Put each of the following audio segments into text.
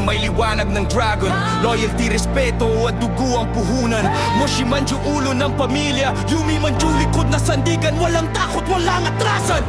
may liwanag ng dragon. Loyalty, respeto at dugo ang puhunan. Moshi Manju ulo ng pamilya, Yumi Manju likod na sandigan. Walang takot, walang atrasan.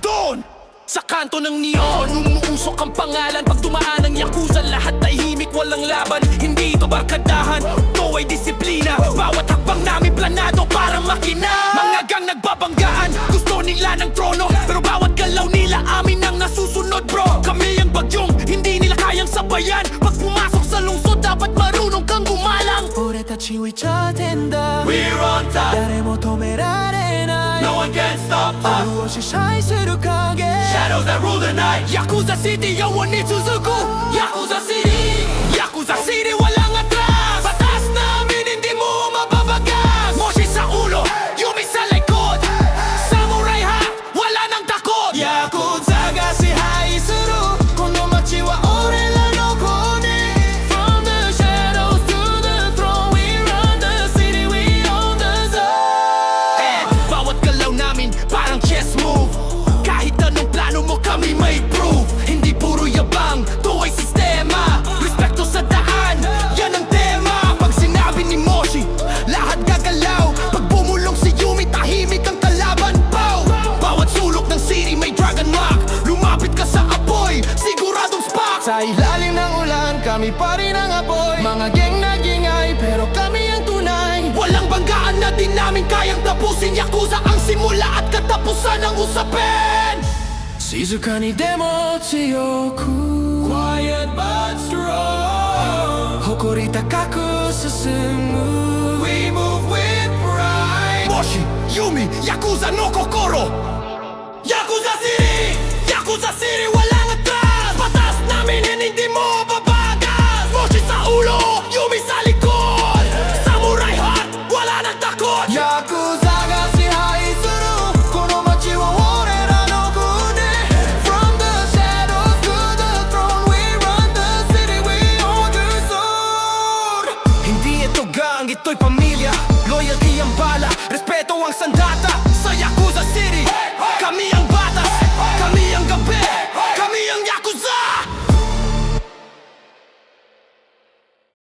Doon! Sa kanto ng neon, umuusok ang pangalan. Pag dumaan ang Yakuza, lahat tahimik, walang laban. Hindi ito barkadahan, ito ay disiplina. Bawat hakbang namin planado para makina. Mga gang nagbabanggaan, gusto nila ng trono, pero bawat galaw nila amin ang nasusunod bro. Kami ang bagyong hindi nila kayang sabayan. Pag pumasok sa lungsod, dapat marunong kang gumalang. Oretachi wi 된다 We're on top, 誰も止められない no one can stop us. 愛を支配する影 Shadows that rule the night. Yakuza City, 영원히続く Yakuza City, Yakuza City, walang atras. Batas namin, hindi mo mababagas. Moshi sa ulo, Yumi sa likod. Samurai hat, wala nang takot. Yakuza ga支配するこの街は俺らのコネ From the shadows to the throne We run the city, we own the zone And bawat galaw namin, parang chess move. Kahit anong plano mo, kami may proof. Hindi puro yabang, to ay sistema. Respeto sa daan, yan ang tema. Pag sinabi ni Moshi, lahat gagalaw. Pag bumulong si Yumi, tahimik ang kalaban. Pow! Bawat sulok ng city may dragon mark. Lumapit ka sa apoy, siguradong spark. Sa ilalim ng ulan, kami pa rin ang apoy Mga geng nagingay, pero kami ang tunay Walang banggaan na di namin kayang tapusin. Yakuza ang simula at katapusan ng usapin. 静かにでも強く Quiet but strong, 誇り高く進む we move with pride. Moshi, Yumi, Yakuza no kokoro. Yakuza City, Yakuza City, walang atras. Batas namin hindi mo